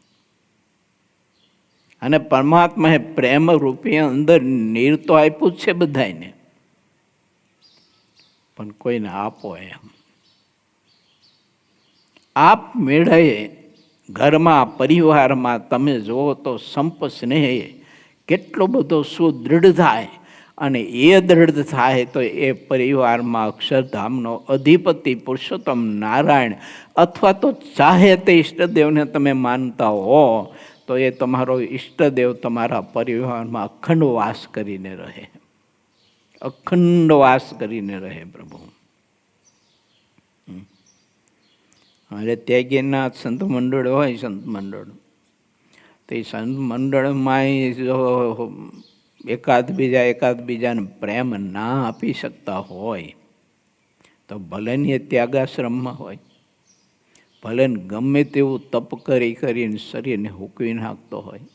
અને પરમાત્માએ પ્રેમ રૂપી અંદર નીર તો આપ્યું જ છે બધાને, પણ કોઈને આપો એમ. આપ મેળે ઘરમાં, પરિવારમાં તમે જુઓ તો સંપ સ્નેહ કેટલો બધો સુદૃઢ થાય. અને એ દૃઢ થાય તો એ પરિવારમાં અક્ષરધામનો અધિપતિ પુરુષોત્તમ નારાયણ, અથવા તો ચાહે તે ઈષ્ટદેવને તમે માનતા હો તો એ તમારો ઈષ્ટદેવ તમારા પરિવારમાં અખંડ વાસ કરીને રહે. અખંડ વાસ કરીને રહે પ્રભુ. એટલે ત્યાગીના સંત મંડળ હોય, સંત મંડળ, તો એ સંત મંડળમાં જો એકાદ બીજાને પ્રેમ ના આપી શકતા હોય તો ભલે ને એ ત્યાગાશ્રમમાં હોય, ભલે ને ગમે તેવું તપ કરીને શરીરને હૂકવી નાખતો હોય,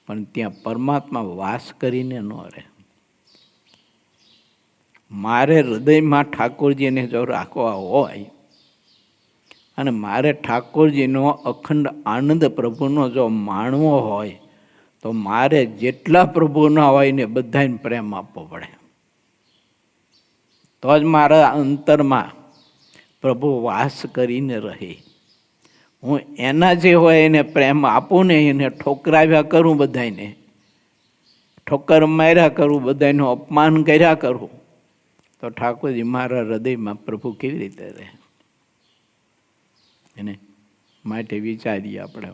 પણ ત્યાં પરમાત્મા વાસ કરીને ન રહે. મારે હૃદયમાં ઠાકોરજીને જો રાખવા હોય અને મારે ઠાકોરજીનો અખંડ આનંદ પ્રભુનો જો માણવો હોય તો મારે જેટલા પ્રભુના હોય ને બધાને પ્રેમ આપવો પડે. તો જ મારા અંતરમાં પ્રભુ વાસ કરીને રહે. હું એના જે હોય એને પ્રેમ આપું ને, એને ઠોકરાવ્યા કરું, બધાને ઠોકર માર્યા કરું, બધાનું અપમાન કર્યા કરું, તો ઠાકોરજી મારા હૃદયમાં પ્રભુ કેવી રીતે રહે? એને માટે વિચારીએ આપણે.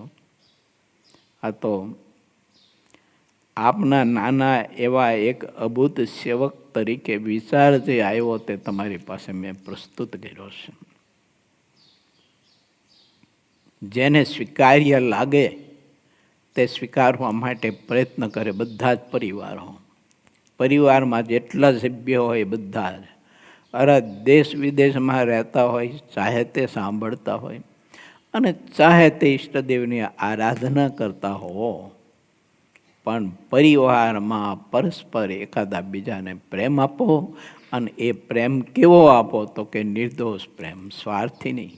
આ તો આપના નાના એવા એક અભૂત સેવક તરીકે વિચાર જે આવ્યો તે તમારી પાસે મેં પ્રસ્તુત કર્યો છે. જેને સ્વીકાર્ય લાગે તે સ્વીકારવા માટે પ્રયત્ન કરે બધા જ પરિવારો. પરિવારમાં જેટલા સભ્યો હોય બધા જ, અરે દેશ વિદેશમાં રહેતા હોય, ચાહે તે સાંભળતા હોય અને ચાહે તે ઈષ્ટદેવની આરાધના કરતા હો, પણ પરિવારમાં પરસ્પર એકાદા બીજાને પ્રેમ આપો. અને એ પ્રેમ કેવો આપો? તો કે નિર્દોષ પ્રેમ, સ્વાર્થી નહીં.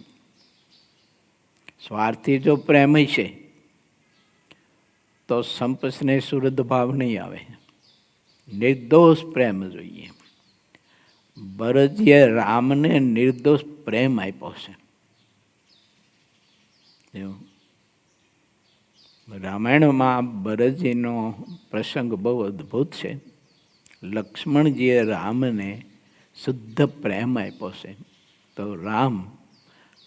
સ્વાર્થી જો પ્રેમ છે તો સંપસને સુરદ ભાવ નહીં આવે. નિર્દોષ પ્રેમ જોઈએ. ભરતજીએ રામને નિર્દોષ પ્રેમ આપ્યો છે. રામાયણમાં ભરતજીનો પ્રસંગ બહુ અદ્ભુત છે. લક્ષ્મણજીએ રામને શુદ્ધ પ્રેમ આપ્યો છે. તો રામ,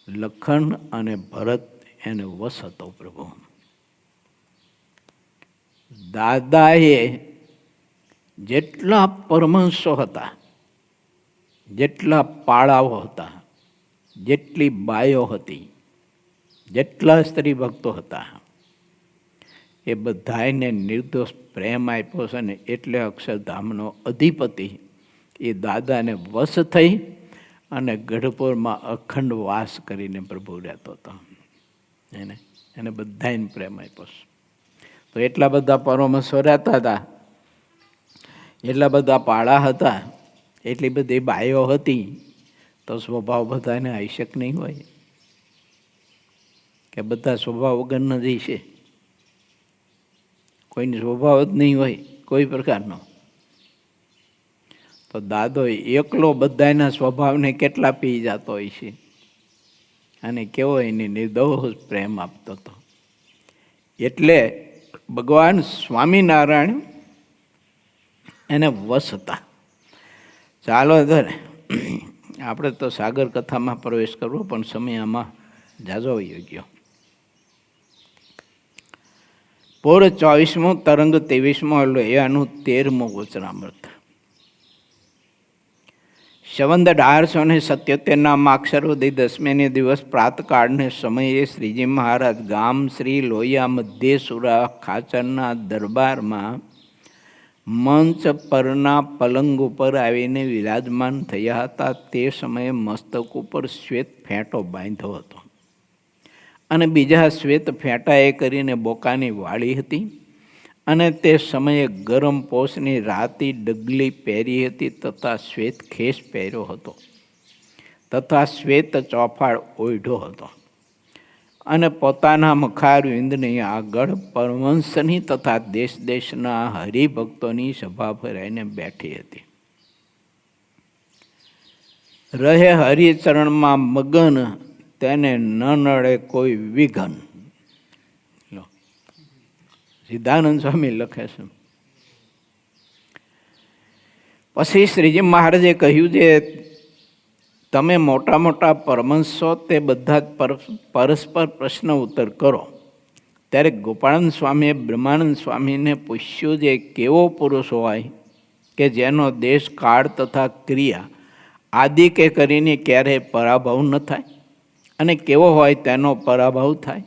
લખન અને ભરત એને વશ હતો પ્રભુ. દાદાએ જેટલા પરમહંસો હતા, જેટલા પાળાઓ હતા, જેટલી બાયો હતી, જેટલા સ્ત્રી ભક્તો હતા, એ બધાને નિર્દોષ પ્રેમ આપ્યો છે ને એટલે અક્ષરધામનો અધિપતિ એ દાદાને વશ થઈ અને ગઢપુરમાં અખંડ વાસ કરીને પ્રભુ રહેતો હતો. એને બધાને પ્રેમ આપ્યો છે. તો એટલા બધા પરમહંસો રહેતા હતા, એટલા બધા પાળા હતા, એટલી બધી બાયો હતી, તો સ્વભાવ બધાને આશક નહીં હોય કે બધા સ્વભાવ વગરના જ છે? કોઈનો સ્વભાવ જ નહીં હોય કોઈ પ્રકારનો. તો દાદો એકલો બધાના સ્વભાવને કેટલા પી જતો હોય છે અને કેવો એને નિર્દોષ પ્રેમ આપતો હતો. એટલે ભગવાન સ્વામિનારાયણ એને વશ હતા. ચાલો ધરે, આપણે તો સાગર કથામાં પ્રવેશ કરવો, પણ સમય આમાં જાજો વયો ગયો. પૂર 24મો તરંગ 23મો લોહિયાનું 13મું વચનામૃત. સંવંત 1877 માક્ષરોદય 10મે દિવસ પ્રાતકાળને સમયે શ્રીજી મહારાજ ગામ શ્રી લોહિયા મધ્યેસુરા ખાચરના દરબારમાં મંચ પરના પલંગ ઉપર આવીને વિરાજમાન થયા હતા. તે સમયે મસ્તક ઉપર શ્વેત ફેંટો બાંધ્યો હતો અને બીજા શ્વેત ફેંટાએ કરીને બોકાની વાળી હતી. અને તે સમયે ગરમ પોષની રાતી ડગલી પહેરી હતી તથા શ્વેત ખેસ પહેર્યો હતો તથા શ્વેત ચોફાળ ઓઢ્યો હતો. અને પોતાના મખારવિંદની આગળ પરમહંસની તથા દેશ દેશના હરિભક્તોની સભા ભરાઈને બેઠી હતી. રહે હરિચરણમાં મગન, તેને ન નડે કોઈ વિઘન. સિદ્ધાનંદ સ્વામી લખે છે. પછી શ્રીજી મહારાજે કહ્યું છે, તમે મોટા મોટા પરમહંસો તે બધા જ પરસ્પર પ્રશ્ન ઉત્તર કરો. ત્યારે ગોપાળાનંદ સ્વામીએ બ્રહ્માનંદ સ્વામીને પૂછ્યું છે, કેવો પુરુષ હોય કે જેનો દેશ, કાળ તથા ક્રિયા આદિ કે કરીને ક્યારેય પરાભવ ન થાય અને કેવો હોય તેનો પરાભવ થાય.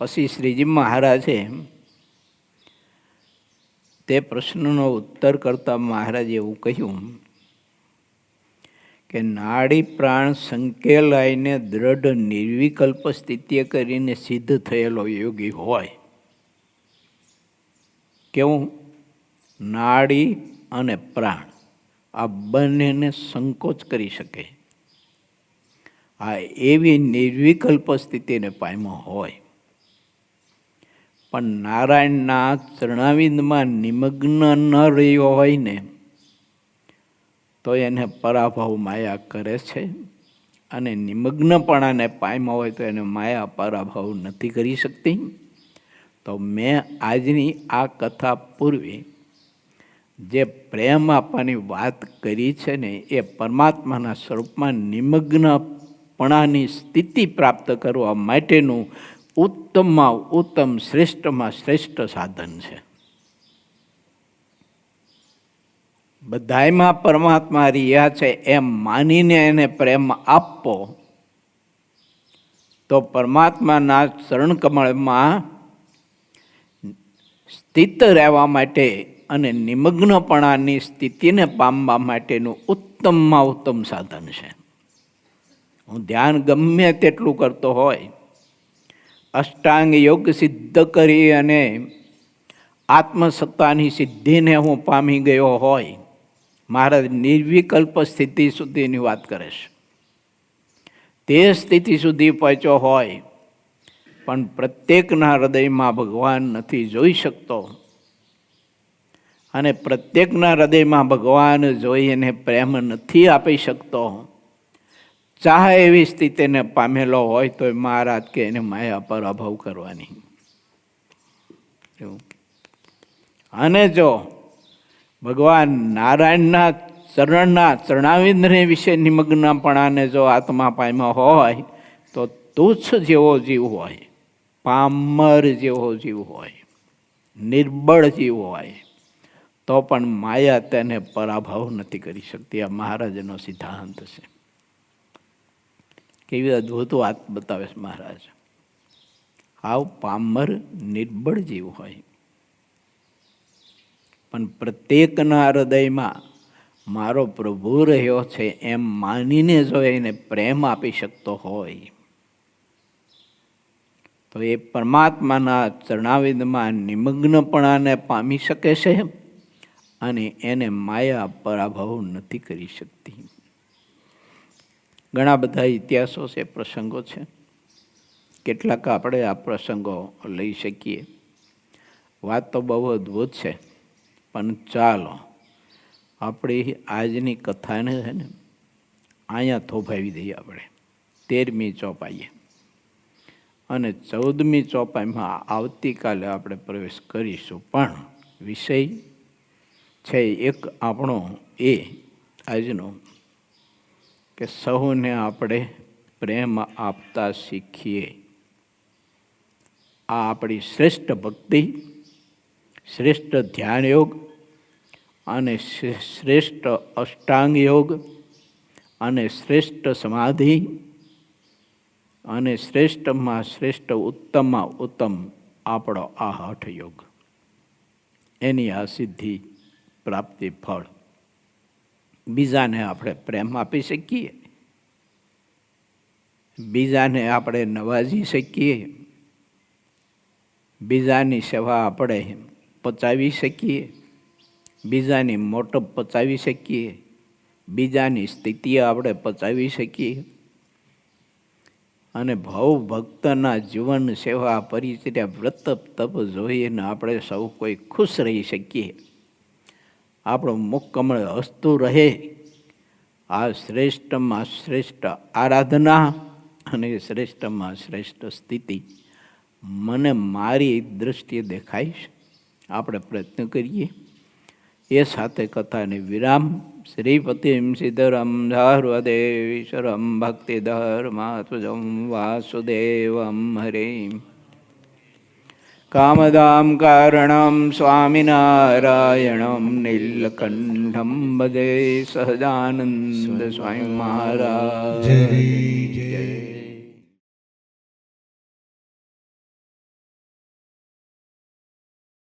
પછી શ્રીજી મહારાજે તે પ્રશ્નનો ઉત્તર કરતા મહારાજે એવું કહ્યું કે નાડી પ્રાણ સંકેલાઈને દ્રઢ નિર્વિકલ્પ સ્થિતિએ કરીને સિદ્ધ થયેલો યોગી હોય. કેવું? નાડી અને પ્રાણ આ બંનેને સંકોચ કરી શકે, આ એવી નિર્વિકલ્પ સ્થિતિને પામ્યો હોય. પણ નારાયણના ચરણાવિંદમાં નિમગ્ન ન રહ્યો હોય ને તો એને પરાભવ માયા કરે છે, અને નિમગ્નપણાને પામ્યો હોય તો એને માયા પરાભવ નથી કરી શકતી. તો મેં આજની આ કથા પૂર્વે જે પ્રેમ આપવાની વાત કરી છે ને એ પરમાત્માના સ્વરૂપમાં નિમગ્નપણાની સ્થિતિ પ્રાપ્ત કરવા માટેનું ઉત્તમમાં ઉત્તમ, શ્રેષ્ઠમાં શ્રેષ્ઠ સાધન છે. બધાયમાં પરમાત્મા રહ્યા છે એમ માનીને એને પ્રેમ આપવો તો પરમાત્માના ચરણકમળમાં સ્થિત રહેવા માટે અને નિમગ્નપણાની સ્થિતિને પામવા માટેનું ઉત્તમમાં ઉત્તમ સાધન છે. હું ધ્યાન ગમે તેટલું કરતો હોય, અષ્ટાંગ યોગ સિદ્ધ કરી અને આત્મસત્તાની સિદ્ધિને હું પામી ગયો હોય, મહારાજ નિર્વિકલ્પ સ્થિતિ સુધીની વાત કરે છે. તે સ્થિતિ સુધી પહોંચ્યો હોય પણ પ્રત્યેકના હૃદયમાં ભગવાન નથી જોઈ શકતો, અને પ્રત્યેકના હૃદયમાં ભગવાન જોઈને પ્રેમ નથી આપી શકતો. ચાહે એવી સ્થિતિને પામેલો હોય તો મહારાજ કે એને માયા પરાભવ કરવાની. અને જો ભગવાન નારાયણના ચરણાવિંદને વિશે નિમગ્નપણાને જો આત્મા પામ્યો હોય તો તુચ્છ જેવો જીવ હોય, પામર જેવો જીવ હોય, નિર્બળ જીવ હોય તો પણ માયા તેને પરાભવ નથી કરી શકતી. આ મહારાજનો સિદ્ધાંત છે. કેવી અદ્ભુત વાત બતાવે છે મહારાજ. હાવ પામર નિર્બળ જીવ હોય પણ પ્રત્યેકના હૃદયમાં મારો પ્રભુ રહ્યો છે એમ માનીને જો એને પ્રેમ આપી શકતો હોય તો એ પરમાત્માના ચરણાવિંદમાં નિમગ્નપણાને પામી શકે છે અને એને માયા પરાભવ નથી કરી શકતી. ઘણા બધા ઇતિહાસો છે, પ્રસંગો છે. કેટલાક આપણે આ પ્રસંગો લઈ શકીએ. વાત તો બહુ અદ્ભુત છે, પણ ચાલો આપણી આજની કથાને છે ને અહીંયા થોભાવી દઈએ. આપણે 13મી ચોપાઈએ અને 14મી ચોપાઈમાં આવતીકાલે આપણે પ્રવેશ કરીશું. પણ વિષય છે એક આપણો એ આજનો કે સૌને આપણે પ્રેમ આપતા શીખીએ. આ આપણી શ્રેષ્ઠ ભક્તિ, શ્રેષ્ઠ ધ્યાન યોગ અને શ્રેષ્ઠ અષ્ટાંગ યોગ અને શ્રેષ્ઠ સમાધિ અને શ્રેષ્ઠમાં શ્રેષ્ઠ ઉત્તમમાં ઉત્તમ આપણો આ હઠ યોગ, એની આ સિદ્ધિ પ્રાપ્તિ ફળ. બીજાને આપણે પ્રેમ આપી શકીએ, બીજાને આપણે નવાજી શકીએ, બીજાની સેવા આપણે પચાવી શકીએ, બીજાની મોટપ પચાવી શકીએ, બીજાની સ્થિતિ આપણે પચાવી શકીએ અને ભવ ભક્તના જીવન સેવા પરિચર્યા વ્રત તપ જોઈને આપણે સૌ કોઈ ખુશ રહી શકીએ, આપણું મુખ કમળ હસતું રહે. આ શ્રેષ્ઠમાં શ્રેષ્ઠ આરાધના અને શ્રેષ્ઠમાં શ્રેષ્ઠ સ્થિતિ મને મારી દ્રષ્ટિએ દેખાય છે. આપણે પ્રયત્ન કરીએ. એ સાથે કથાને વિરામ. શ્રીપતિમ સિદ્ધરમ સર્વદેવીશ્વરમ ભક્તિધર્માત્મજમ વાસુદેવમ હરિ કામદામ કારણમ સ્વામિનારાયણમ નીલકંઠમ ભજે સહજાનંદ સ્વામી મહારાજ. મહારાજની જય.